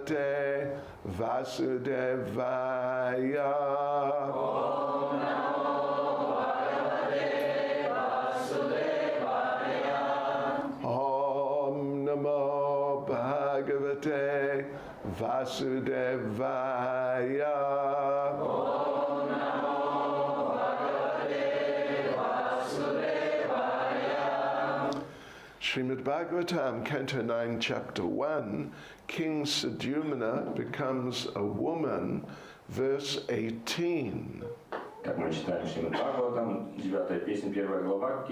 Bhagavate Vasudevaya. Om Namo Bhagavate Vasudevaya. Om Namo Bhagavate Vasudevaya. Om Namo Bhagavate Vasudevaya. Srimad Bhagavatam, Canto 9, Chapter 1, King Sadyumna becomes a woman, verse 18. Как мы читаем Шримад Бхагаватам, 9-я песня, 1 глава,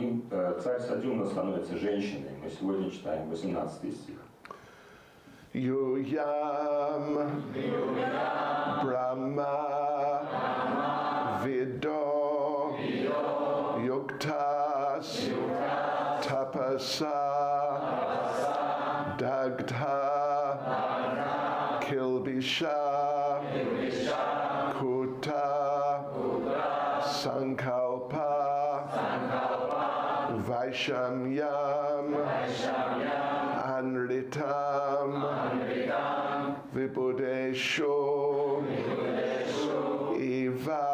царь Садьюмна становится женщиной. Мы сегодня читаем 18 стих. Yuyam Brahma Vido Yuktas Tapasa Dagdha Kilbisha Kuta Sankalpa Vaishamyam Anritam Vibudesho Iva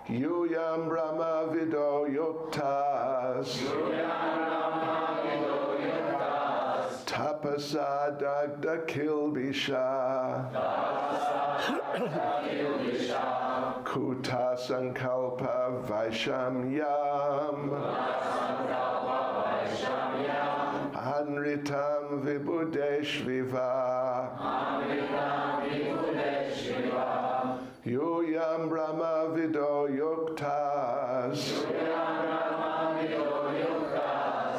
Yuyam Brahma Vido Yuktas Tapasa Dagda Kilbisha Kuta Sankalpa Vaishamyam Anritam Vibudeshviva Yuyam Brahma Vido Yuktas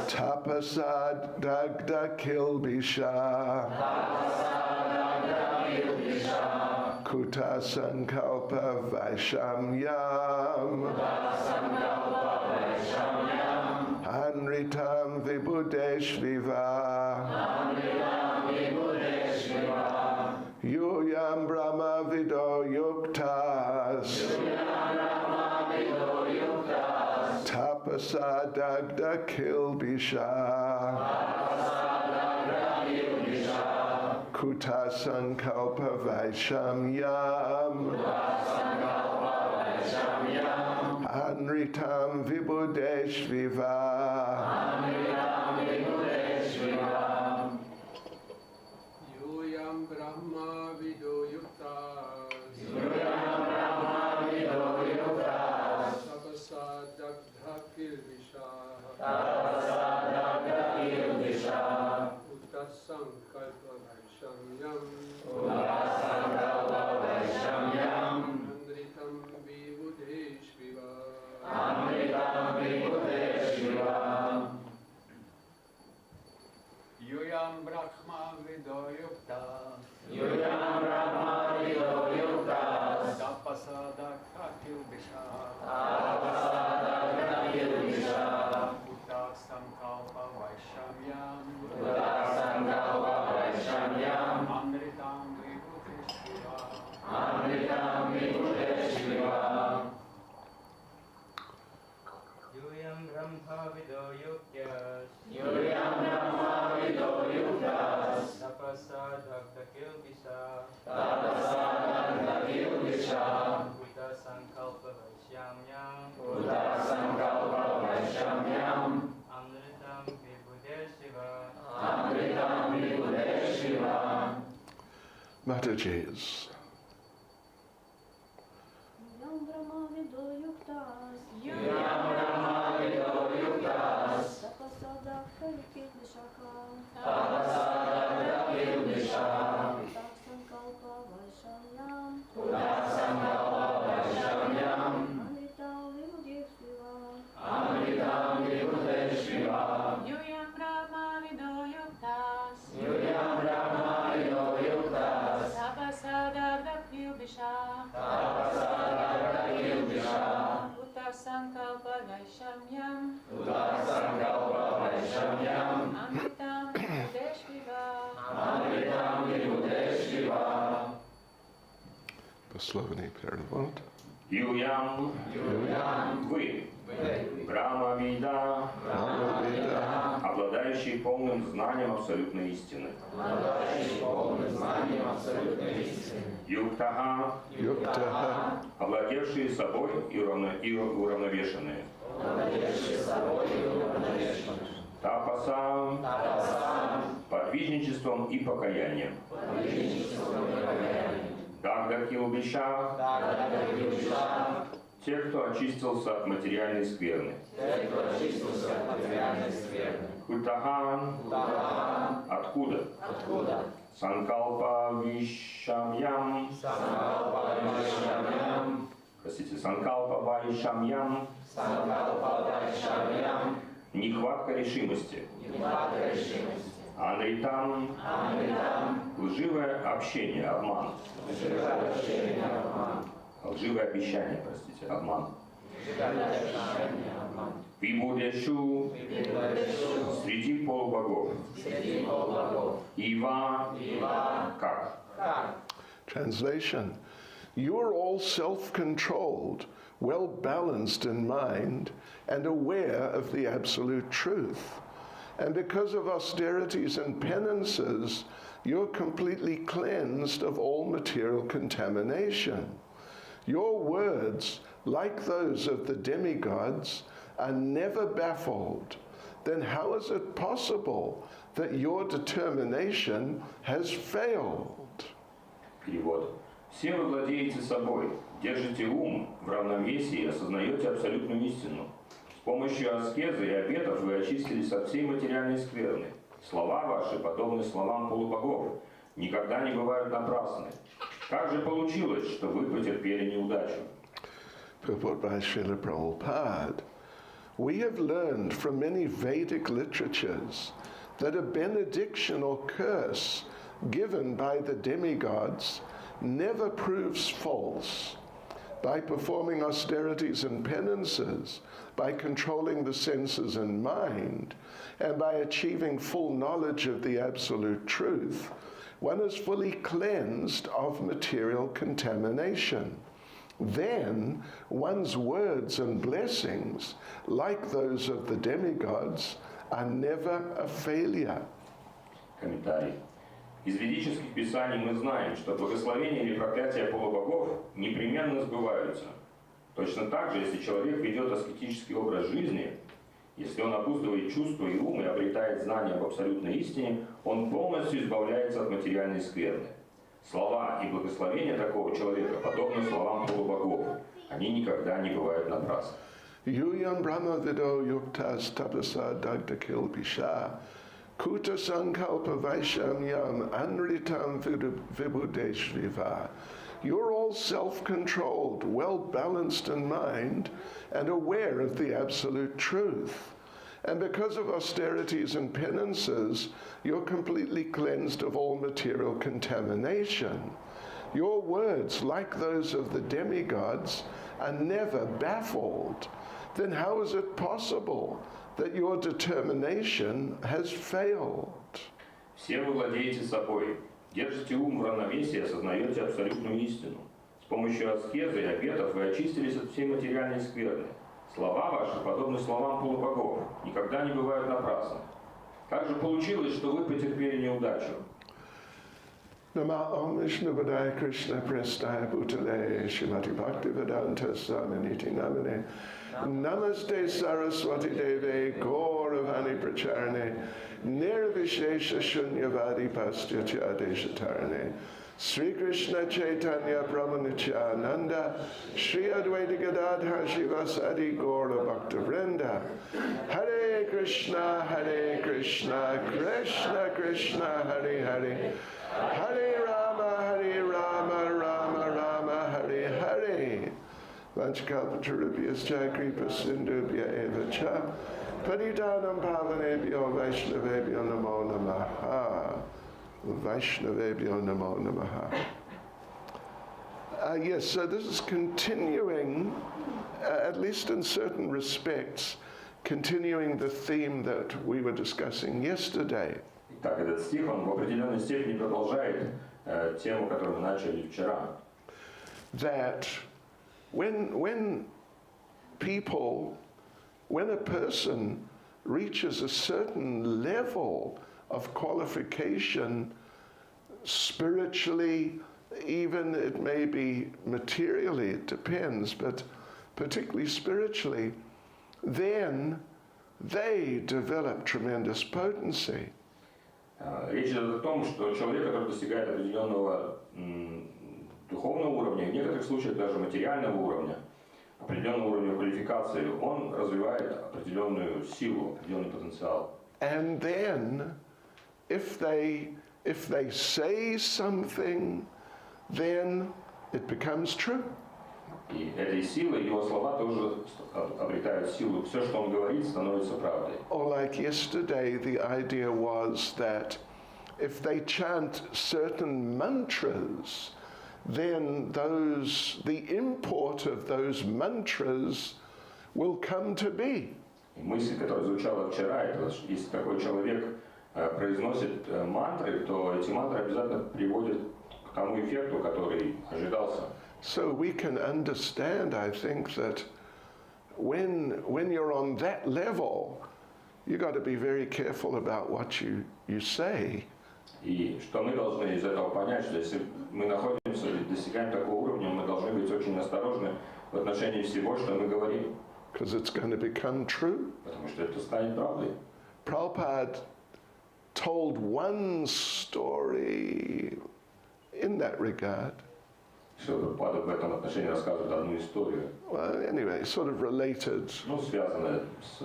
Tapasad Dagda Kilbisha Kuta Sankalpa Vaishamyam Anritam Vibudeshviva Yuyam Brahma Vido Yuktas Tapasa Dagda Kilbisha Kuta Sankalpa Vaishamyam Anritam Vibudeshviva Yuyam Brahma Vido Yuktas Tapasa Dagdha Kilbisha Uta Sankalpa Vaishamyam Anritam Vibudeshviva Yuyam Brahma Vido Yuktas Tapasa Dagdha Kilbisha Uta Sankalpa Vaishamyam Amritam Vibudeshviva Yuyam Brahma Vido Yuktas Tapasa Dagda Kilbisha Uta Sankalpa Vaishamyam Amritam Vibudeshviva Mataji's. Yuyam Brahma Vido Yuktas Tapasa Dagda Kilbisha Uta Sankalpa Vaishamyam Amritam Vibudeshviva Yuyam Brahma Vido Yuktas Tapasa Dagda Kilbisha Uta Sankalpa Vaishamyam Amritam Vibudeshviva Пословный перевод. Юям, вы, Брахма Вида, обладающий обладающий полным знанием абсолютной истины. Юктага, Yuktaha, овладевшие собой и уравновешенные. Тапаса, подвижничеством и покаянием. Дагдакилбиша, те, кто очистился от материальной скверны. Кутахан, откуда? Санкалпа вишамьям. Простите, Санкалпа вайшамьям. Нехватка решимости. Анритам. Лживое общение, обман. Лживое обещание, простите, обман. Вибудешу, среди полубогов. Ива, как? Translation. You're all self-controlled, well-balanced in mind, and aware of the absolute truth. And because of austerities and penances, you're completely cleansed of all material contamination. Your words, like those of the demigods, are never baffled. Then how is it possible that your determination has failed? Перевод. Все вы владеете собой, держите ум в равновесии и осознаете абсолютную истину. С помощью аскезы и обетов вы очистились от всей материальной скверны. Слова ваши подобны словам полубогов, никогда не бывают напрасны. Как же получилось, что вы потерпели неудачу? Purport by Srila Prabhupada. We have learned from many Vedic literatures that a benediction or curse given by the demigods never proves false. By performing austerities and penances, by controlling the senses and mind, and by achieving full knowledge of the absolute truth, one is fully cleansed of material contamination. Then one's words and blessings, like those of the demigods, are never a failure. Комментарий. Из ведических писаний мы знаем, что благословения или проклятия полубогов непременно сбываются. Точно так же, если человек ведет аскетический образ жизни, если он обуздывает чувства и ум и обретает знания об абсолютной истине, он полностью избавляется от материальной скверны. Слова и благословения такого человека подобны словам полубогов. Они никогда не бывают напрасны. Yuyan Brahma Vido Yuktas Tapasa Dagdakil Pisha Kuta Sankalpa Vaishamyam Anritam Vibudeshviva. You're all self-controlled, well-balanced in mind, and aware of the absolute truth. And because of austerities and penances, you're completely cleansed of all material contamination. Your words, like those of the demigods, are never baffled. Then how is it possible that your determination has failed? Все вы владеете собой, держите ум в равновесии и осознаете абсолютную истину. С помощью аскезы и обетов вы очистились от всей материальной скверны. Слова ваши подобны словам полубогов, никогда не бывают напрасны. Как же получилось, что вы потерпели неудачу? Nama Om Vishnu Vadaya Krishna Prestaya Bhutale Shrimati Bhaktivedanta Swaminiti Namane Namaste Saraswati Deve Gauravani Pracharane Nirvishesha Shunyavadi Pastyatya Deshatarane Sri Krishna Chaitanya Prabhu Nityananda Sri Advaita Gadadhar Shivasadi Gaura Bhakta Vrinda Hare Krishna Krishna Krishna Hare Hare Hare Rama, Rama Rama, Hare Hare. Vanchkalpatarubhyascha kripa sindhubhya eva cha. Paridanam pavanebhyo Vaishnavebhyo namo namaha. Vaishnavebhyo namo namaha. Yes, so this is continuing, at least in certain respects, continuing the theme that we were discussing yesterday. Так, этот стих, он в определенной степени продолжает тему, которую мы начали вчера. That when a person reaches a certain level of qualification spiritually, even it may be materially, it depends, but particularly spiritually, then they develop tremendous potency. Речь идет о том, что человек, который достигает определенного духовного уровня, в некоторых случаях даже материального уровня, определенного уровня квалификации, он развивает определенную силу, определенный потенциал. And then, if they say something, then it becomes true. И этой силой его слова тоже обретают силу. Все, что он говорит, становится правдой. Or like yesterday, the idea was that if they chant certain mantras, then the import of those mantras will come to be. И мысль, которая звучала вчера, это если такой человек произносит мантры, то эти мантры обязательно приводят к тому эффекту, который ожидался. So we can understand, I think, that when you're on that level, you got to be very careful about what you say. И что мы должны из этого понять, что если мы находимся или достигаем такого уровня, мы должны быть очень осторожны в отношении всего, что мы говорим. Because it's going to become true. Потому что это станет правдой. Prabhupada told one story in that regard. Что Прабхупада в этом отношении рассказывает одну историю. Well, anyway, sort of related. Ну, связанная с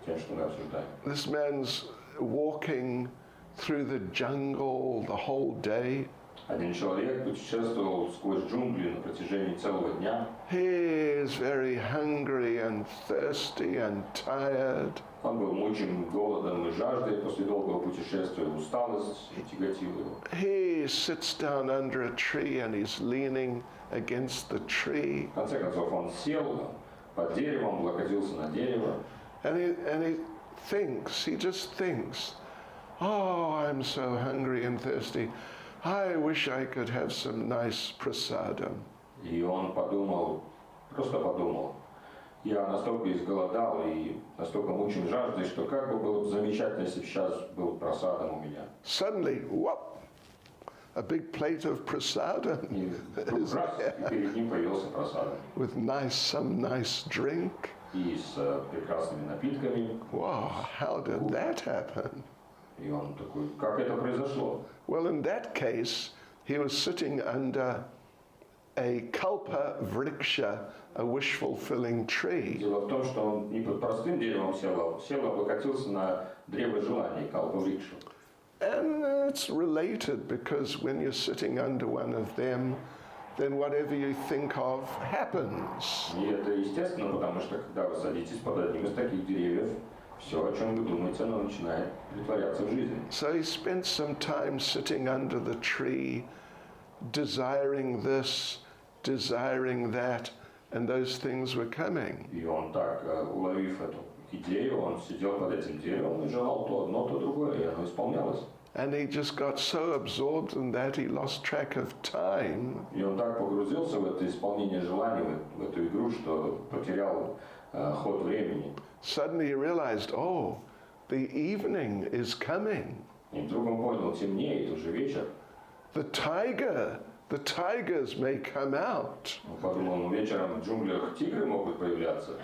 тем, что мы обсуждаем. This man's walking through the jungle the whole day. Один человек путешествовал сквозь джунгли на протяжении целого дня. He is very hungry and thirsty and tired. Он был мучим голодом и жаждой после долгого путешествия, усталость тяготила его. He sits down under a tree and he's leaning against the tree. В конце концов он сел под деревом, облокотился на дерево. And he just thinks, oh, I'm so hungry and thirsty. I wish I could have some nice prasadam. И он подумал, просто подумал, я настолько изголодал и настолько мучим жаждой, что как бы было бы замечательно, если бы сейчас был просадом у меня. Suddenly, whoop, a big plate of prasadam И вдруг раз, и перед ним появился просадом. with some nice drink. И с прекрасными напитками. Wow, how did that happen? И он такой, как это произошло? Well, in that case, he was sitting under a kalpa vriksha, a wish-fulfilling tree. Дело в том, что он не под простым деревом сел, облокотился на древо желаний, калпа-врикшу. And it's related because when you're sitting under one of them, then whatever you think of happens. И это естественно, потому что когда вы садитесь под одним из таких деревьев, все, о чем вы думаете, оно начинает притворяться в жизни. So he spent some time sitting under the tree, desiring this, desiring that, and those things were coming. И он так, уловив эту идею, он сидел под этим деревом и желал то одно, то другое, и оно исполнялось. And he just got so absorbed in that he lost track of time. И он так погрузился в это исполнение желаний, в эту игру, что потерял ход времени. Suddenly he realized, oh, the evening is coming. И вдруг он понял, темнеет, уже вечер. The tigers may come out. Он подумал, ну вечером в джунглях тигры могут появляться.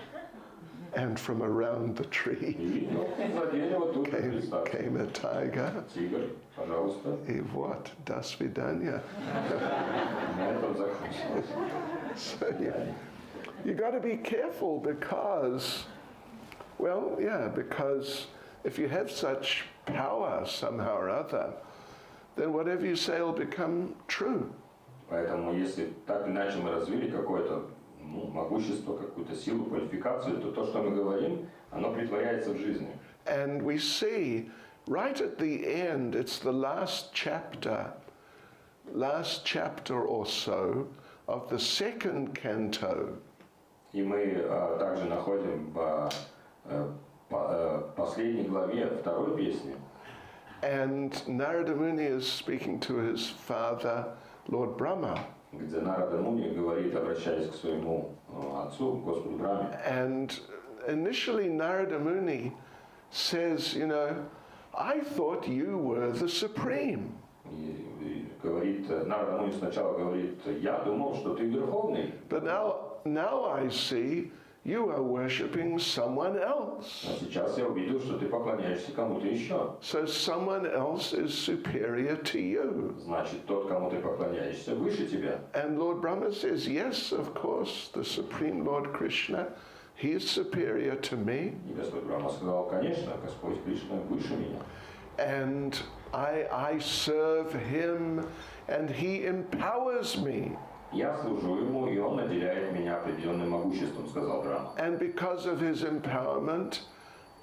And from around the tree И видел, за дерево тут представьте. came a tiger. Тигр, пожалуйста. И вот, до свидания. На этом закончилось. So you got to be careful because if you have such power somehow or other, then whatever you say will become true. Поэтому если так или иначе мы развили какое-то могущество, какую-то силу, квалификацию, то то, что мы говорим, оно притворяется в жизни. And we see right at the end, it's the last chapter or so of the second canto. И мы также находим в последней главе второй песни. And Narada Muni is speaking to his father, Lord Brahma. Где Нарада Муни говорит, обращаясь к своему отцу, Господу Брахме. And initially Narada Muni says, you know, I thought you were the supreme. И говорит, Нарада Муни сначала говорит, я думал, что ты верховный. But now I see you are worshipping someone else. А сейчас я увидел, что ты поклоняешься кому-то еще. So someone else is superior to you. Значит, тот, кому ты поклоняешься, выше тебя. And Lord Brahma says, yes, of course, the Supreme Lord Krishna, he is superior to me. И Господь Брахма сказал, конечно, Господь Кришна выше меня. And I serve him and he empowers me. Я служу ему, и он наделяет меня определенным могуществом, сказал Брахма. And because of his empowerment,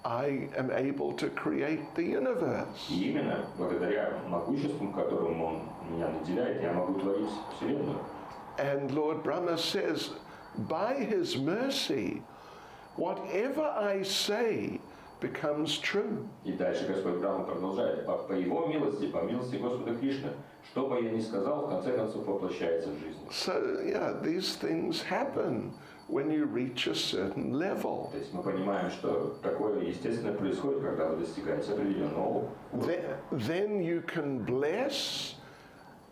I am able to create the universe. И именно благодаря могуществу, которым он меня наделяет, я могу творить Вселенную. And Lord Brahma says, by his mercy, whatever I say becomes true. И дальше Господь Брахма продолжает. По его милости, по милости Господа Кришны, что бы я ни сказал, в конце концов воплощается в жизнь. So, yeah, these things happen when you reach a certain level. То есть мы понимаем, что такое естественно происходит, когда вы достигаете определенного уровня. Then you can bless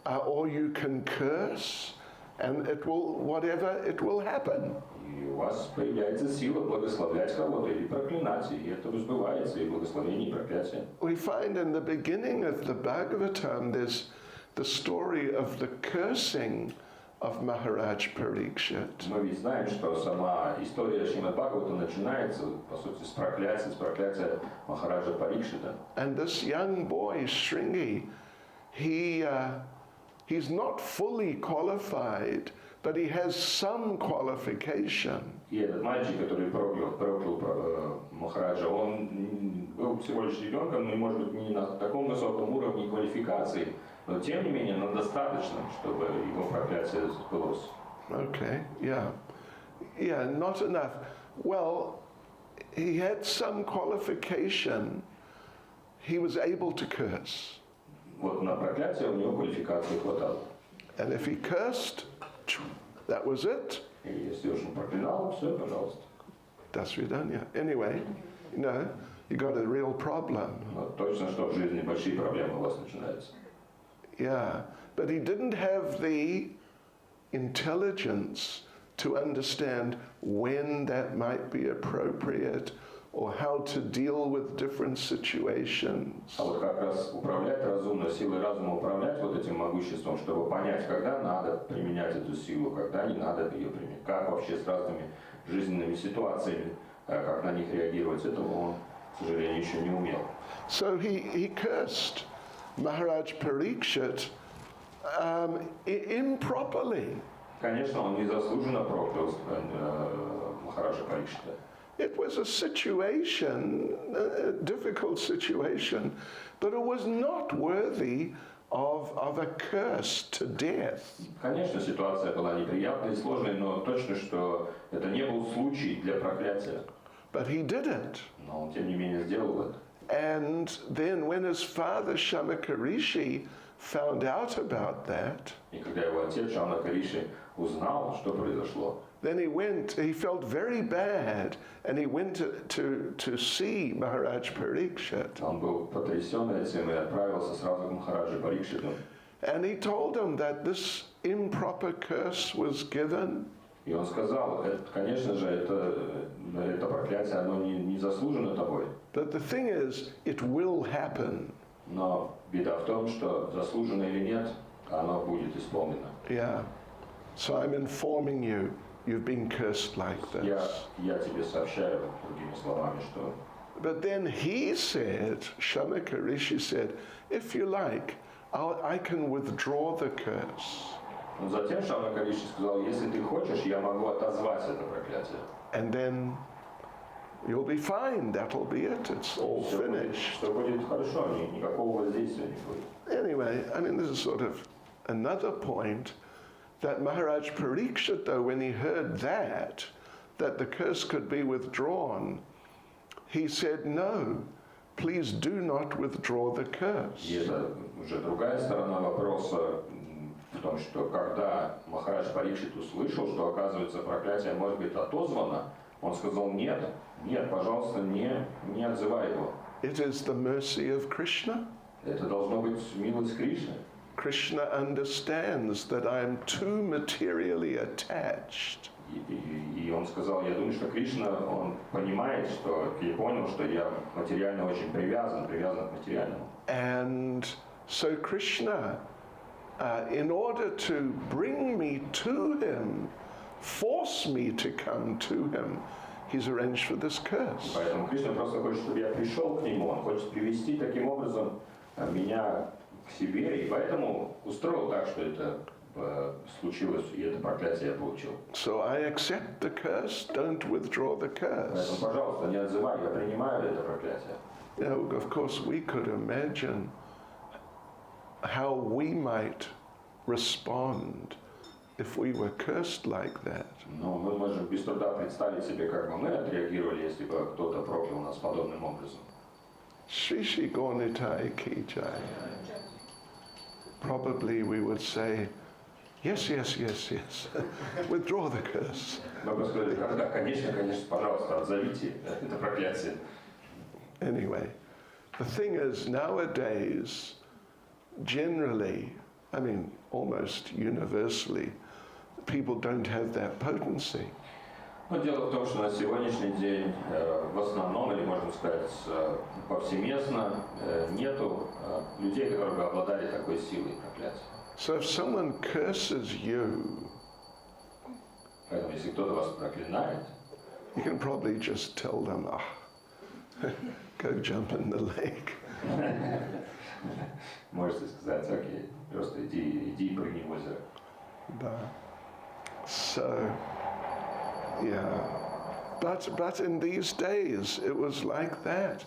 or you can curse, and it will happen. И у вас появляется сила благословлять кого-то или проклинать, и это сбывается, и благословение, и проклятие. We find in the beginning of the Bhagavatam, there's the story of the cursing of Maharaj Parikshit. Мы ведь знаем, что сама история Шримад Бхагавата начинается, по сути, с проклятия Махараджа Парикшита. And this young boy, Shringi, he's not fully qualified, but he has some qualification. И этот мальчик, который проклял Махараджа, он был всего лишь ребенком, но, может быть, не на таком высоком уровне квалификации, но, тем не менее, на достаточном, чтобы его проклятие сбылось. Okay, yeah, not enough. Well, he had some qualification. He was able to curse. Вот на проклятие у него квалификации хватало. And if he cursed, that was it. И если уж он проклинал, все, пожалуйста. До свидания. Anyway, you got a real problem. Но точно, что в жизни большие проблемы у вас начинаются. Yeah, but he didn't have the intelligence to understand when that might be appropriate or how to deal with different situations. А вот как раз управлять разумно, силой разума управлять вот этим могуществом, чтобы понять, когда надо применять эту силу, когда не надо ее применять, как вообще с разными жизненными ситуациями, как на них реагировать, этого он, к сожалению, еще не умел. So he cursed Maharaj Parikshit improperly. Конечно, он незаслуженно проклял Махараджа Парикшита. It was a situation, a difficult situation, but it was not worthy of a curse to death. Конечно, ситуация была неприятной и сложной, но точно, что это не был случай для проклятия. But he did it. Но он, тем не менее, сделал это. And then when his father Shamaka Rishi found out about that, И когда его отец Шамака Риши узнал, что произошло, then he felt very bad, and he went to see Maharaj Parikshit. он был потрясен этим и отправился сразу к Махараджу Парикшиту. And he told him that this improper curse was given. И он сказал, конечно же, это проклятие, оно не заслужено тобой. But the thing is, it will happen. Но беда в том, что заслужено или нет, оно будет исполнено. Yeah. So I'm informing you, you've been cursed like this. Я тебе сообщаю, другими словами, что... But then he said, Shamaka Rishi said, if you like, I can withdraw the curse. Но затем Шамака Риши сказал, если ты хочешь, я могу отозвать это проклятие. And then you'll be fine, that'll be it, it's all finished. Что будет хорошо, никакого воздействия не будет. Anyway, I mean, this is sort of another point, that Maharaj Parikshit, though, when he heard that the curse could be withdrawn, he said, no, please do not withdraw the curse. И это уже другая сторона вопроса в том, что когда Махарадж Парикшит услышал, что, оказывается, проклятие может быть отозвано, Он сказал, нет, пожалуйста, не отзывай его. It is the mercy of Krishna. Это должно быть милость Кришны. Krishna understands that I am too materially attached. И он сказал, я думаю, что Кришна, он понимает, что я понял, что я материально очень привязан к материальному. And so Krishna, in order to bring me to him, force me to come to him, he's arranged for this curse. Поэтому Кришна просто хочет, чтобы я пришел к нему, он хочет привести таким образом меня к себе, и поэтому устроил так, что это случилось, и это проклятие я получил. So I accept the curse, don't withdraw the Поэтому, curse. пожалуйста, не отзывай, я принимаю это проклятие. You know, of course, we could imagine how we might respond if we were cursed like that. Но мы можем без труда представить себе, как бы мы отреагировали, если бы кто-то проклял нас подобным образом. Shri Shri Gaunitai Ki Jai. Probably we would say, yes, yes, yes, yes. Withdraw the curse. Мы бы сказали, да, конечно, пожалуйста, отзовите это проклятие. Anyway, the thing is, nowadays, generally, I mean, almost universally, people don't have that potency. Но дело в том, что на сегодняшний день в основном, или можно сказать повсеместно, нету людей, которые бы обладали такой силой проклятия. So if someone curses you, Поэтому если кто-то вас проклинает, you can probably just tell them, go jump in the lake. можете сказать, окей, просто иди и прыгни в озеро. So, yeah. But in these days, it was like that.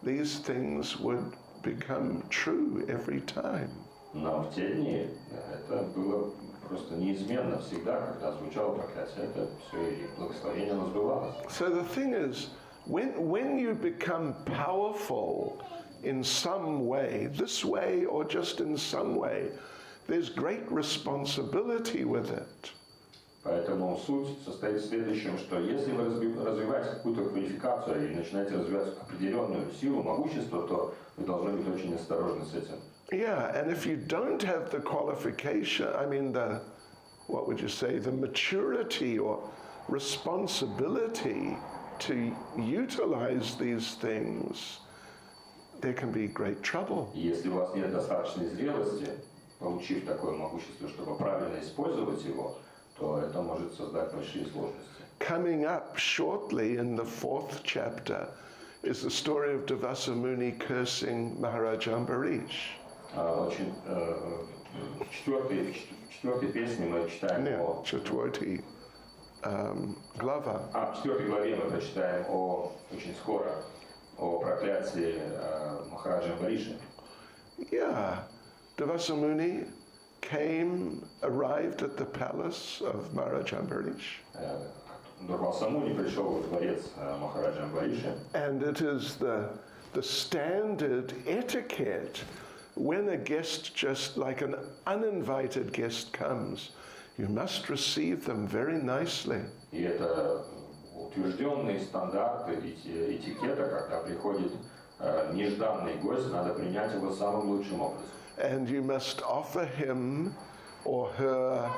These things would become true every time. Но в те дни это было просто неизменно всегда, когда звучало проклятие, это все и благословение оно сбывалось. So the thing is, when you become powerful in some way, this way or just in some way, there's great responsibility with it. Поэтому суть состоит в следующем, что если вы развиваете какую-то квалификацию и начинаете развивать определенную силу, могущество, то вы должны быть очень осторожны с этим. Yeah, and if you don't have the qualification, I mean what would you say, the maturity or responsibility to utilize these things, there can be great trouble. И если у вас нет достаточной зрелости, получив такое могущество, чтобы правильно использовать его, то это может создать большие сложности. Coming up shortly in the 4th chapter is the story of Devasa Muni cursing Maharaj Ambarish. Очень в четвертой песне мы читаем о... Четвертой глава. В четвертой главе мы прочитаем очень скоро о проклятии Махараджа Амбариша. Yeah, Devasa Muni arrived at the palace of Maharaj Ambarish. Дурваса Муни пришел во дворец Махараджа Амбариша. And it is the standard etiquette when a guest, just like an uninvited guest comes, you must receive them very nicely. И это утвержденный стандарт этикета, когда приходит нежданный гость, надо принять его самым лучшим образом. And you must offer him or her,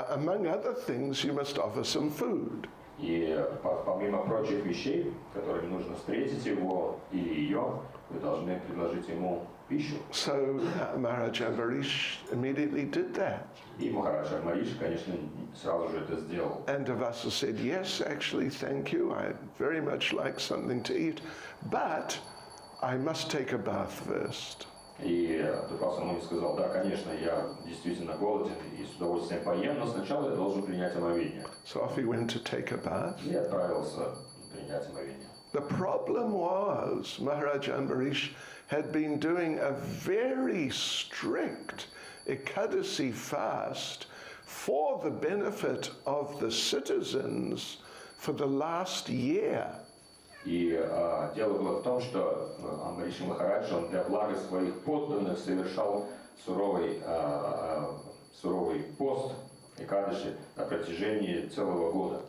among other things, you must offer some food. И помимо прочих вещей, которыми нужно встретить его или ее, вы должны предложить ему пищу. So Maharaj Ambarish immediately did that. И Махарадж Амбариш, конечно, сразу же это сделал. And Devasa said, yes, actually, thank you. I'd very much like something to eat, but I must take a bath first. И Дурваса Муни сказал, да, конечно, я действительно голоден и с удовольствием поем, но сначала я должен принять омовение. So off he went to take a bath. И отправился принять омовение. The problem was Maharaj Ambarish had been doing a very strict Ekadasi fast for the benefit of the citizens for the last year. И дело было в том, что Амбариш Махарадж, он для блага своих подданных совершал суровый пост Экадаши на протяжении целого года.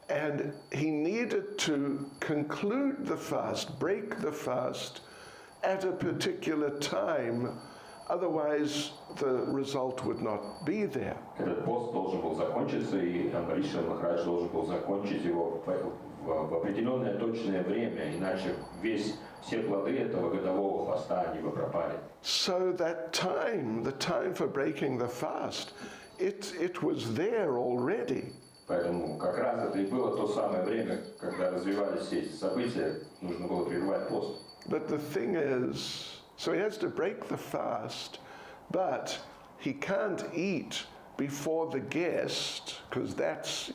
And he needed to conclude the fast, break the fast at a particular time, otherwise the result would not be there. Этот пост должен был закончиться, и Амбариша Махарадж должен был закончить его в определенное точное время, иначе все плоды этого годового поста, они бы пропали. So that time, the time for breaking the fast, it was there already. Поэтому как раз это и было то самое время, когда развивались все эти события, нужно было прервать пост. But the thing is, so he has to break the fast, but he can't eat before the guest, because that's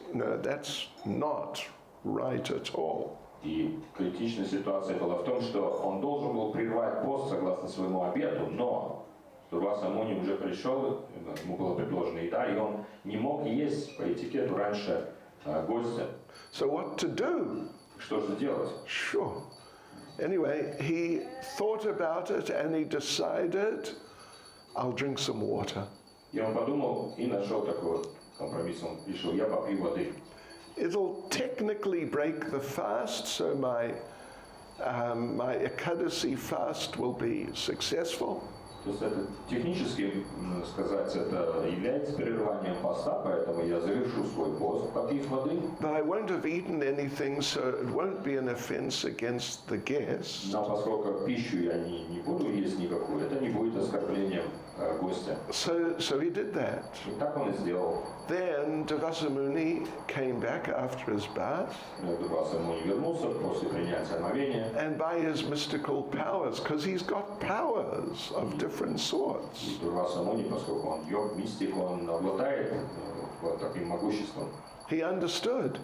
not right at all. И критичная ситуация была в том, что он должен был прервать пост согласно своему обету, но Дурваса Муни уже пришел, ему была предложена еда, и он не мог есть по этикету раньше гостя. So what to do? Что же делать? Sure. Anyway, he thought about it and he decided, I'll drink some water. И он подумал и нашел такой вот компромисс. Он решил, я попью воды. It'll technically break the fast, so my ISKCON fast will be successful. То есть это технически сказать, это является прерыванием поста, поэтому я завершу свой пост, попив воды. But I won't have eaten anything, so it won't be an offense against the guest. Но поскольку пищу я не буду есть никакую, это не будет оскорблением гостя. So he did that. И так он и сделал. Then Dvasa Muni came back after his bath, Дурваса Муни вернулся после принятия омовения. and by his mystical powers, because he's got powers of different sorts, И Дурваса Муни, поскольку он йог, мистик, он обладает вот таким могуществом. he understood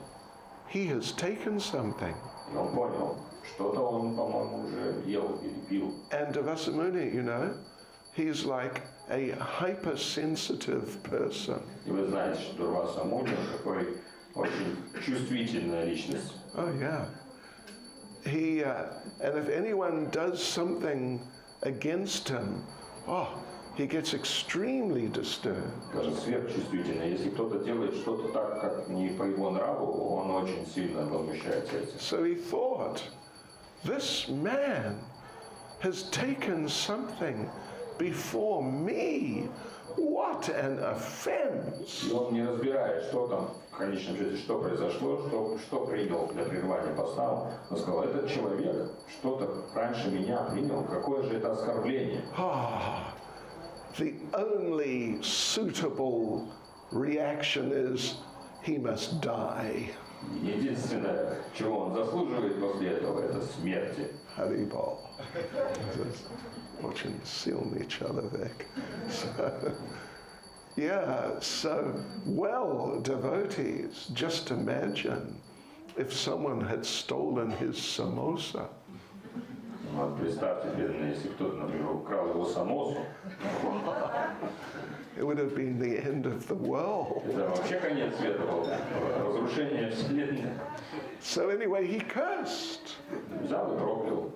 he has taken something. И он понял, что-то он, по-моему, уже ел или пил. And Dvasa Muni, he's like a hypersensitive person. И вы знаете, что Дурваса Муни такой очень чувствительная личность. Oh yeah. He and if anyone does something against him, he gets extremely disturbed. Даже сверхчувствительный. Если кто-то делает что-то так, как не по его нраву, он очень сильно возмущается этим. So he thought, this man has taken something before me. What an offense! И он, не разбирая, что там, в конечном счете, что произошло, что принял для прерывания поста, он сказал, этот человек что-то раньше меня принял, какое же это оскорбление. The only suitable reaction is he must die. Единственное, чего он заслуживает после этого, это смерти. Haribol. Watching seal each other there. So, well, devotees, just imagine if someone had stolen his samosa. Вот представьте, если кто-то, например, украл его самосу, it would have been the end of the world. это вообще конец света был, разрушение вселенной. So anyway, he cursed. Взял и проклял.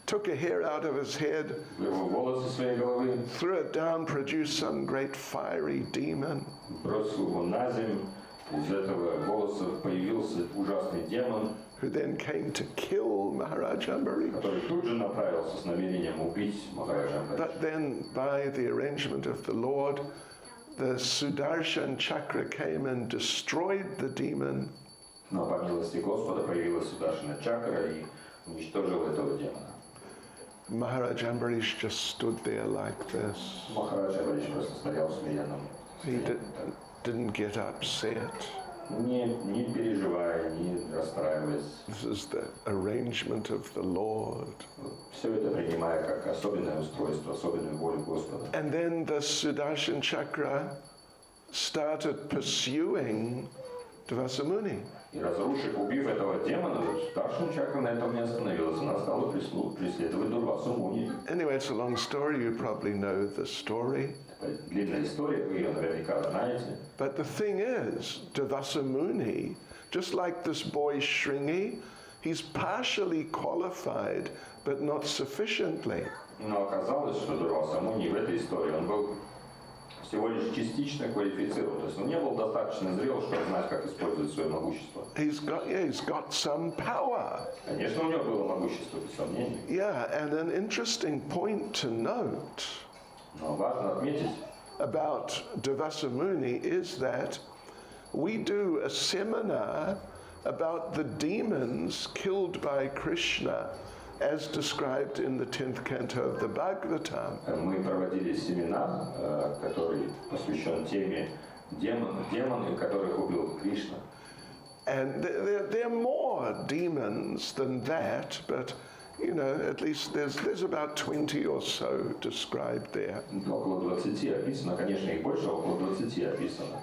Took a hair out of his head, Вырвал волосы своей головы, threw it down, produced some great fiery demon. бросил его на землю. Из этого волоса появился ужасный демон, who then came to kill Maharaj Ambarish. который тут же направился с намерением убить Махараджа Амбариша. But then, by the arrangement of the Lord, the Sudarshan Chakra came and destroyed the demon. Но по милости Господа появилась Сударшана чакра и уничтожила этого демона. Maharaj Ambarish just stood there like this. Махарадж Амбариш просто стоял смиренно. He didn't get upset. Не переживая, не расстраиваясь. This is the arrangement of the Lord. Все это принимая как особенное устройство, особенную волю Господа. And then the Sudarshan Chakra started pursuing Dvasa Muni. И разрушив, убив этого демона, Сударшана чакра на этом не остановилась. Она стала преследовать Дурвасу Муни. Anyway, it's a long story. You probably know the story. Длинная история, вы ее наверняка знаете. But the thing is, Dvasa Muni, just like this boy Shringi, he's partially qualified, but not sufficiently. Но оказалось, что Дурваса Муни в этой истории, он был всего лишь частично квалифицирован. То есть он не был достаточно зрел, чтобы знать, как использовать свое могущество. He's got some power. Конечно, у него было могущество, без сомнений. Yeah, and an interesting point to note Но важно отметить, about Devasa Muni is that we do a seminar about the demons killed by Krishna as described in the 10th canto of the Bhagavatam. мы проводили семинар, который посвящен теме демоны, которых убил Кришна. And there are more demons than that, but you know, at least there's about 20 or so described there. Около 20 описано, конечно, их больше, около 20 описано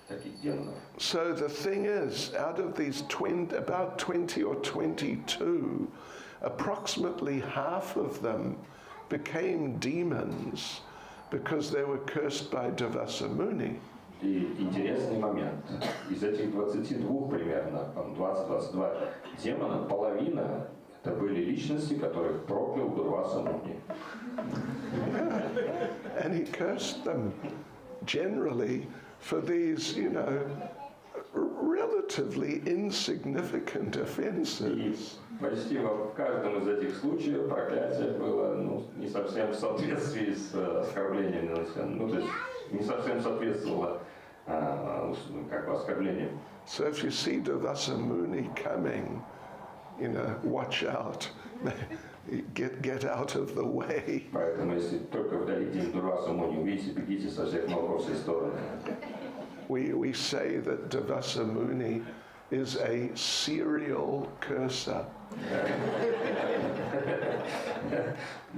таких демонов. So the thing is, out of these about 20 or 22, approximately half of them became demons because they were cursed by Devasa Muni. И интересный момент. Из этих 22 примерно, 20-22 демона, половина это были личности, которых проклял Дурваса Муни. And he cursed them generally for these, you know, relatively insignificant offenses. И почти в каждом из этих случаев проклятие было не совсем в соответствии с оскорблением, то есть не совсем соответствовало как бы оскорблениям. So if you see Devasa Muni coming, you know, watch out, get out of the way. Поэтому если только вдали день Дурваса Муни увидите, бегите со всех ног во все стороны. We say that Devasa Muni is a serial curser.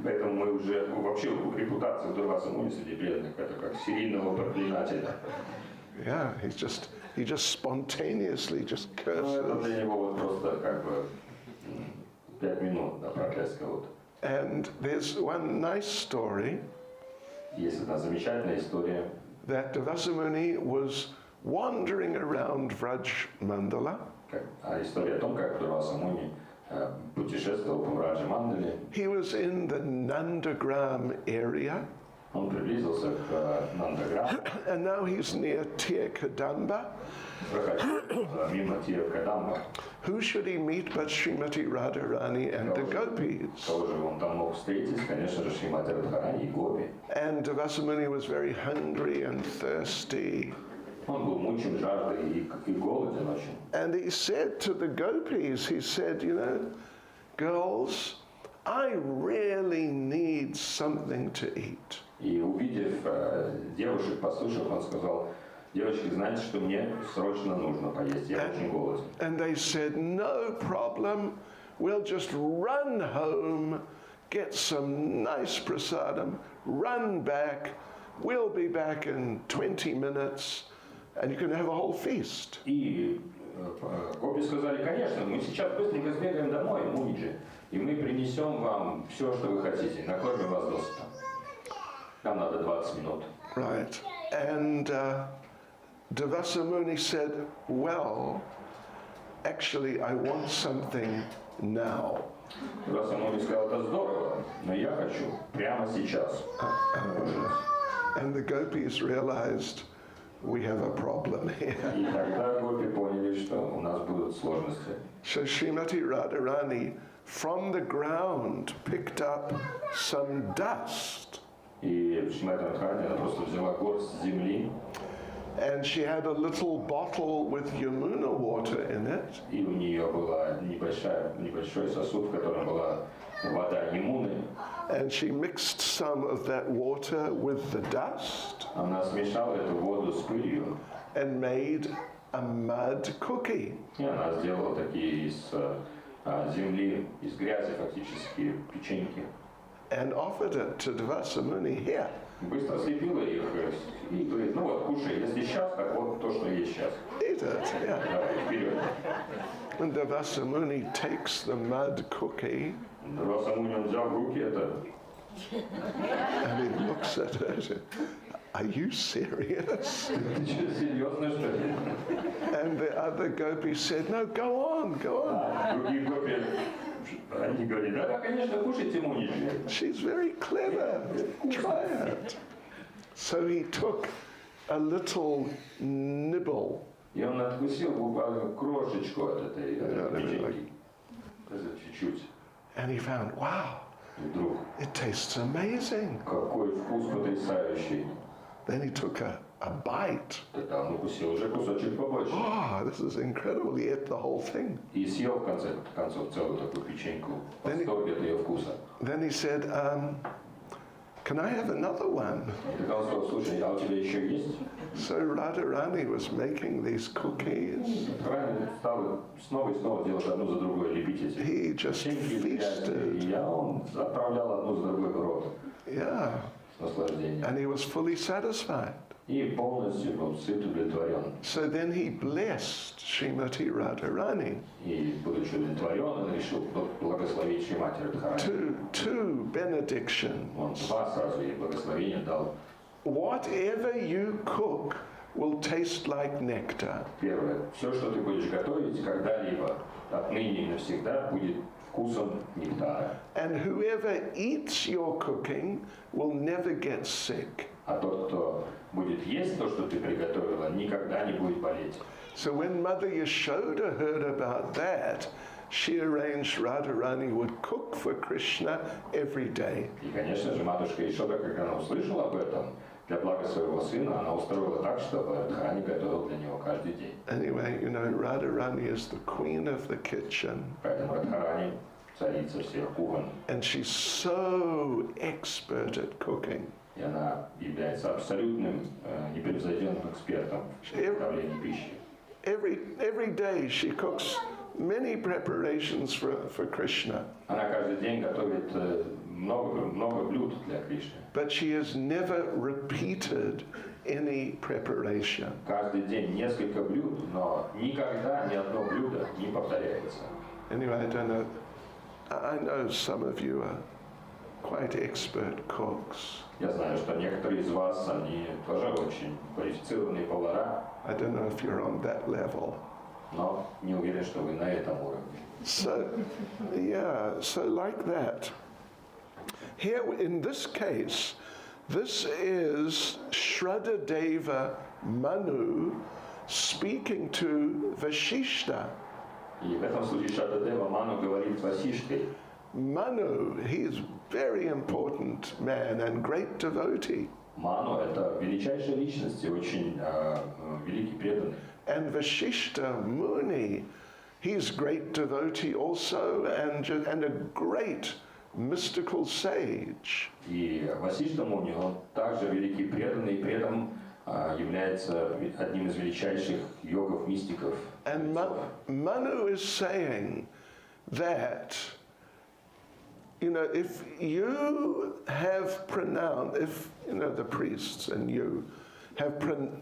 Поэтому мы уже вообще репутация Дурваса Муни среди преданных это как серийного проклинателя. Yeah, he just spontaneously just curses. Это для него вот просто как бы 5 минут на проклятие кого-то. And there's one nice story. Есть одна замечательная история. That Devasa Muni was wandering around Vraj Mandala. История о том, как Дурваса Муни путешествовал по Враджа Мандале. He was in the Nandagram area. Он приблизился к Нандаграму. And now he's near Tirkadamba. Проходил мимо Тиркадамба. Who should he meet but Srimati Radharani and the gopis? Кого же он там мог встретить? Конечно же, Шримати Радхарани и гопи. And Devasa Muni was very hungry and thirsty. Он был мучим жаждой и голоден очень. And he said to the gopis, he said, you know, girls, I really need something to eat. И увидев девушек, послушав, он сказал, девочки, знаете, что мне срочно нужно поесть, я очень голоден. And they said, no problem, we'll just run home, get some nice prasadam, run back, we'll be back in 20 minutes, and you can have a whole feast. И гопи сказали, конечно, мы сейчас быстренько сбегаем домой, Муниджи, и мы принесем вам все, что вы хотите, накормим вас досыта. Нам надо 20 минут. Right. And Devasa Muni said, well, actually, I want something now. Дурваса Муни сказал, это здорово, но я хочу прямо сейчас. And the gopis realized we have a problem here. И тогда гопи поняли, что у нас будут сложности. So Srimati Radharani from the ground picked up some dust. И Шримати Радхарани, она просто взяла горсть земли. And she had a little bottle with Yamuna water in it. И у нее была небольшой сосуд, в котором была вода Ямуны. And she mixed some of that water with the dust. Она смешала эту воду с пылью. And made a mud cookie. И она сделала такие из земли, из грязи фактически печеньки. And offered it to Devasa Muni here. Быстро слепила их и говорит, ну вот, кушай, если сейчас, так вот то, что есть сейчас. Eat it, yeah. Давай, вперед. And Devasa Muni takes the mud cookie Дурваса Муни, он взял в руки это. and he looks at it. Are you serious? Ты что, серьезно, что ли? And the other gopi said, no, go on, go on. Другие гопи, они говорят, да, конечно, кушайте, Муниджи. She's very clever. Try it. So he took a little nibble. И он откусил буквально крошечку от этой печеньки. Чуть-чуть. And he found, wow, И вдруг, it tastes amazing. какой вкус потрясающий. Then he took a bite. Тогда он укусил уже кусочек побольше. Oh, this is incredible. He ate the whole thing. И съел в конце концов целую такую печеньку. В Then he- восторге от ее вкуса. Then he said, can I have another one? И тогда он сказал, слушай, а у тебя еще есть? So Radharani was making these cookies. Правильно, стал снова и снова делать одну за другой, лепить эти He just печеньки грязные. feasted. И он отправлял одну за другой в рот Yeah. с наслаждением. And he was fully satisfied. И полностью был сыт и удовлетворен. So then he blessed Srimati Radharani. И, будучи удовлетворен, он решил благословить Шримати Радхарани. Two benediction. Он два сразу ей благословения дал. Whatever you cook will taste like nectar. Первое. Все, что ты будешь готовить когда-либо, отныне и навсегда будет вкусом нектара. And whoever eats your cooking will never get sick. А тот, кто будет есть то, что ты приготовила, никогда не будет болеть. So when Mother Yashoda heard about that, she arranged Radharani would cook for Krishna every day. И, конечно же, матушка Ишода, когда она услышала об этом, для блага своего сына, она устроила так, чтобы Радхарани готовил для него каждый день. Anyway, you know, Radharani is the queen of the kitchen, Поэтому Радхарани царица всех кухонь, and she's so expert at cooking. и она является абсолютным непревзойденным экспертом в приготовлении пищи. Every day she cooks many preparations for Krishna, Она каждый день готовит много блюд для Кришны. but she has never repeated any preparation. Каждый день несколько блюд, но никогда ни одно блюдо не повторяется. Anyway, I don't know. I know some of you are quite expert cooks. Я знаю, что некоторые из вас, они тоже очень квалифицированные повара, I don't know if you're on that level. но не уверен, что вы на этом уровне. So, yeah, so like that. Here, in this case, this is Shradadeva Manu speaking to Vashishta. И в этом случае Шрададева Ману говорит Васиште. Manu, he is very important man and great devotee. Ману – это величайшая личность и очень великий преданный. And Vashishta Muni, he's great devotee also and a great mystical sage. И Васишта Муни, он также великий преданный и при этом является одним из величайших йогов-мистиков. And Manu is saying that, you know, if you have pronounced, if, you know, the priests and you have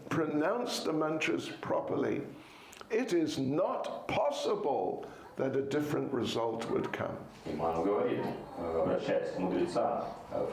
pronounced the mantras properly, it is not possible that a different result would come. И Ману говорит, обращаясь к мудрецам,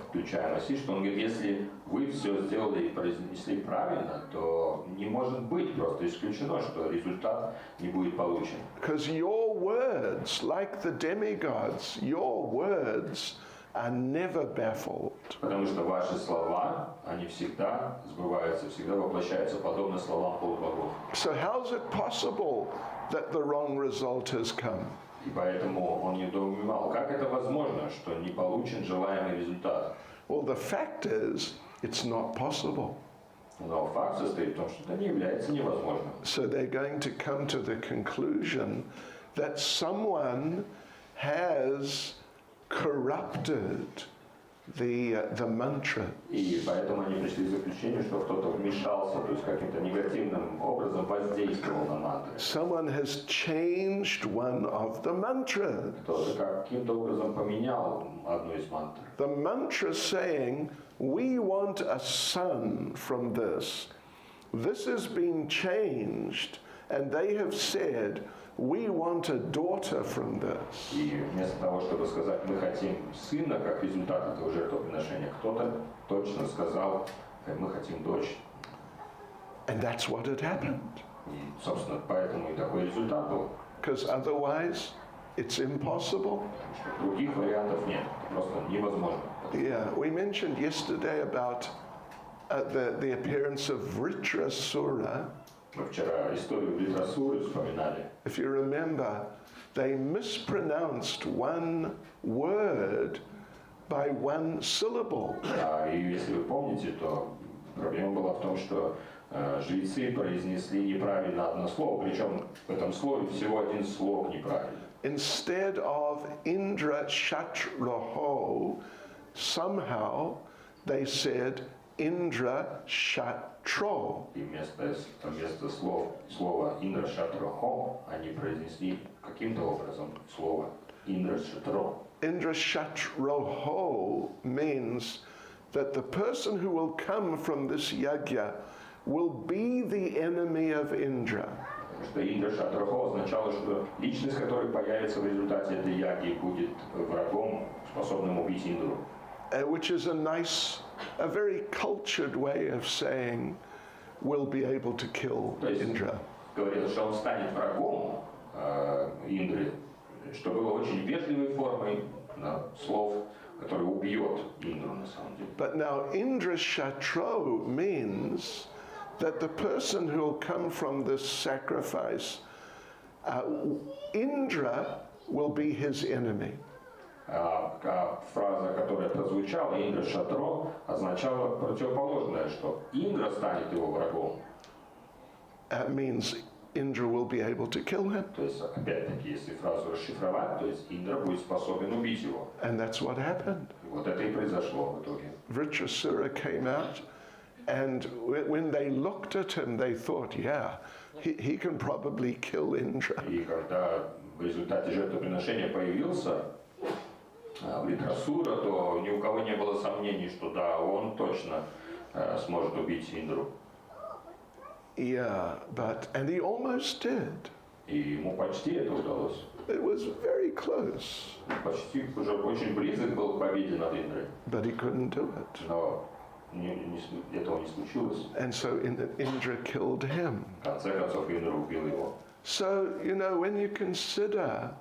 включая Васишту, он говорит, если вы все сделали и произнесли правильно, то не может быть просто исключено, что результат не будет получен. Because your words, like the demigods, your words are never baffled. Потому что ваши слова, они всегда сбываются, всегда воплощаются, подобно словам полубогов. So how's it possible that the wrong result has come? И поэтому он недоумевал, как это возможно, что не получен желаемый результат. Well, the fact is, it's not possible. Но факт состоит в том, что это не является невозможным. So they're going to come to the conclusion that someone has corrupted the mantra. И поэтому они пришли к заключению, что кто-то вмешался, то есть каким-то негативным образом воздействовал на мантры. Someone has changed one of the mantras. Кто-то каким-то образом поменял одну из мантр. The mantra saying, we want a son from this. This has been changed, and they have said, we want a daughter from this. И вместо того, чтобы сказать, мы хотим сына как результат этого жертвоприношения, кто-то точно сказал, мы хотим дочь. And that's what had happened. И, собственно, поэтому и такой результат был. Because otherwise, it's impossible. Потому что других вариантов нет. Это просто невозможно. Yeah, we mentioned yesterday about the appearance of Vritrasura. Мы вчера историю Вритрасуры вспоминали. If you remember, they mispronounced one word by one syllable. И если вы помните, то проблема была в том, что жрецы произнесли неправильно одно слово, причем в этом слове всего один слог неправильно. Instead of Indra Shatraho, somehow they said Indra Shatro. И вместо слова Индра Шатрахо они произнесли каким-то образом слово Индра Шатро. Indra Shatraho means that the person who will come from this yajna will be the enemy of Indra. Потому что Индра Шатрахо означало, что личность, которая появится в результате этой яги, будет врагом, способным убить Индру. Which is a very cultured way of saying will be able to kill Indra. Говорилось, что он станет врагом Индры, что было очень вежливой формой слов, который убьет Индру на самом деле. But now Indra Shatro means that the person who will come from this sacrifice, Indra will be his enemy. Фраза, которая прозвучала, Индра Шатро, означала противоположное, что Индра станет его врагом. That means Indra will be able to kill him. То есть, опять-таки, если фразу расшифровать, то есть Индра будет способен убить его. And that's what happened. И вот это и произошло в итоге. Vritrasura came out, and when they looked at him, they thought, yeah, he can probably kill Indra. И когда в результате жертвоприношения появился Вритрасура, то ни у кого не было сомнений, что да, он точно сможет убить Индру. Yeah, and he almost did. И ему почти это удалось. It was very close. Почти уже очень близок был к победе над Индрой. But he couldn't do it. Но этого не случилось. And so Indra killed him. В конце концов, Индра убил его. So, when you consider,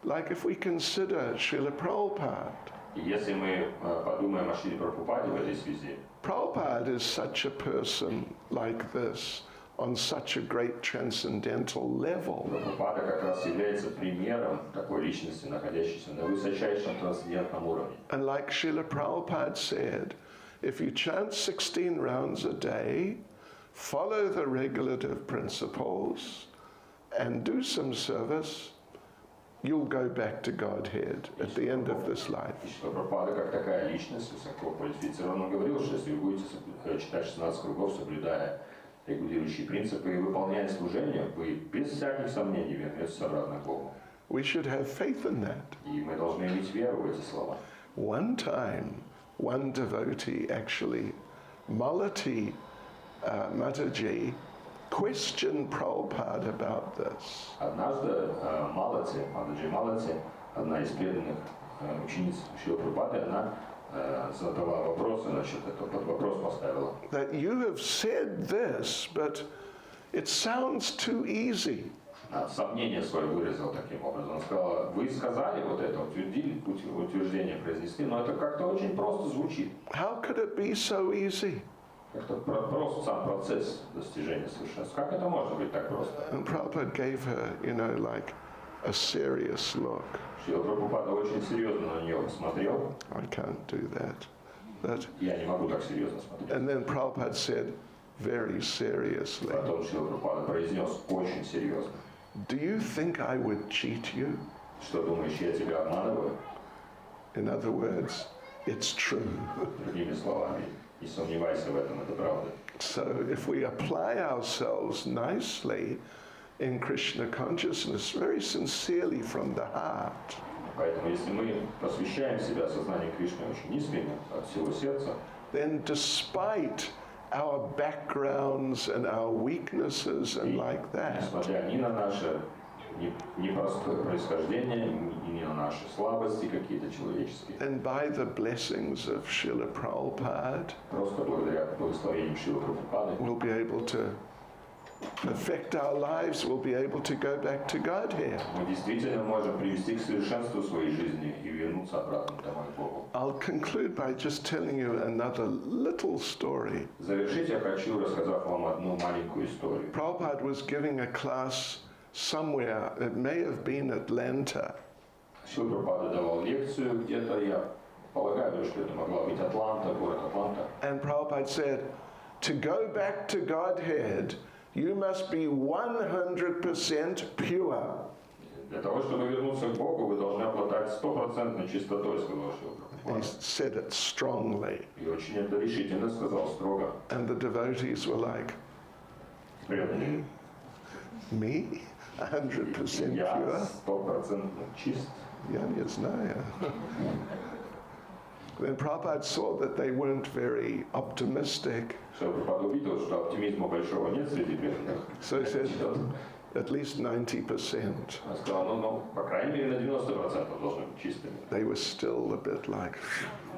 like if we consider Srila Prabhupada, И если мы подумаем о Шриле Прабхупаде в этой связи, Prabhupada is such a person like this on such a great transcendental level. Прабхупада как раз является примером такой личности, находящейся на высочайшем трансцендентном уровне. And like Srila Prabhupada said, if you chant 16 rounds a day, follow the regulative principles, and do some service, you'll go back to Godhead at the end of this life. И что Прабхупада как такая личность, высоко квалифицированно говорил, что если вы будете читать 16 кругов, соблюдая регулирующие принципы и выполняя служение, вы без всяких сомнений вернетесь обратно к Богу. We should have faith in that. И мы должны иметь веру в эти слова. One time, one devotee actually, Malati Mataji, questioned Prabhupada about this. Однажды Мададжи Малати, одна из преданных учениц Шрилы Прабхупады, она задала вопросы, это под вопрос поставила. That you have said this, but it sounds too easy. Сомнение свое выразил таким образом. Он сказал, вы сказали вот это, утверждение произнесли, но это как-то очень просто звучит. How could it be so easy? Как-то просто сам процесс достижения совершенства. Как это может быть так просто? And Prabhupada gave her, like a serious look. Шрила Прабхупада очень серьезно на нее посмотрел. I can't do that. Я не могу так серьезно смотреть. And then Prabhupada said, very seriously, Потом Шрила Прабхупада произнес очень серьезно. do you think I would cheat you? Что думаешь, я тебя обманываю? In other words, it's true. Другими словами, не сомневайся в этом, это правда. So if we apply ourselves nicely in Krishna consciousness, very sincerely from the heart, Поэтому, если мы посвящаем себя сознанию Кришны очень искренне, от всего сердца, then despite our backgrounds and our weaknesses and like that, несмотря ни на наше непростое происхождение, ни на наши слабости какие-то человеческие, and by the blessings of Srila Prabhupada, просто благодаря благословениям Шрилы Прабхупады, we'll be able to perfect our lives, we'll be able to go back to Godhead. Мы действительно можем привести к совершенству своей жизни и вернуться обратно домой к Богу. I'll conclude by just telling you another little story. Завершить я хочу, рассказав вам одну маленькую историю. Prabhupada was giving a class somewhere, it may have been Atlanta, Шрила Прабхупада давал лекцию где-то, я полагаю, что это могла быть Атланта, город Атланта. and Prabhupada said, to go back to Godhead, you must be 100% pure. Для того, чтобы вернуться к Богу, вы должны обладать стопроцентной чистотой, сказал Шрила He Прабхупада. said it strongly, И очень это решительно сказал, строго. and the devotees were like, Преданные. me? 100% Я pure? стопроцентно чист. Я не знаю. Then Prabhupada saw that they weren't very optimistic, Шрила Прабхупада увидел, что оптимизма большого нет среди преданных. so he said, at least 90%. Он сказал, ну, по крайней мере, на 90% должны быть чистыми. They were still a bit like,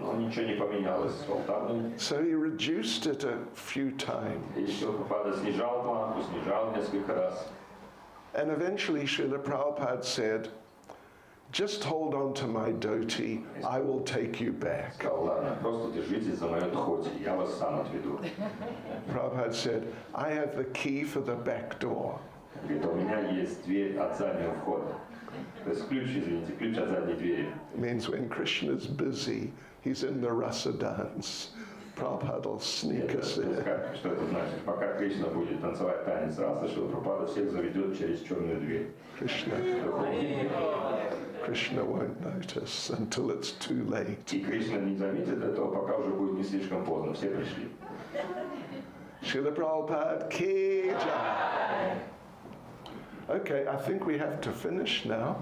Но ничего не поменялось с алтарными. so he reduced it a few times. И Шрила Прабхупада снижал планку, снижал несколько раз. And eventually Srila Prabhupada said, just hold on to my dhoti, I will take you back. Сказал, ладно, просто держитесь за мое дхоти, я вас сам отведу. Prabhupada said, I have the key for the back door. Говорит, у меня есть дверь от заднего входа. То есть ключ, извините, ключ от задней двери. It means when Krishna's busy, he's in the rasa dance. Prabhupada will sneak us in. Что это значит? Пока Кришна будет танцевать танец расы, Шрила Прабхупада всех заведет через черную дверь. Krishna won't notice until it's too late. И Кришна не заметит этого, пока уже будет не слишком поздно. Все пришли. Srila Prabhupada ki jai. Okay, I think we have to finish now.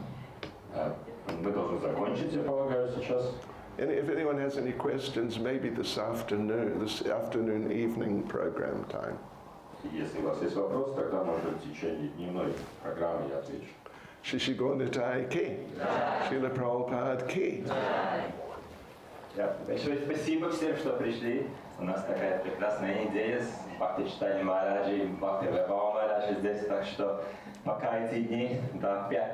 Мы должны закончить, я полагаю, сейчас. And if anyone has any questions, maybe this afternoon, evening program time. Если у вас есть вопрос, тогда, может, в течение дневной программы я отвечу. Shishi Gornitai ki. Srila Prabhupada ki. Большое спасибо всем, что пришли. У нас такая прекрасная идея с Бхакти Читани Махараджи, Бхакти Вайбхава Махараджи здесь, так что пока эти дни до пятницы.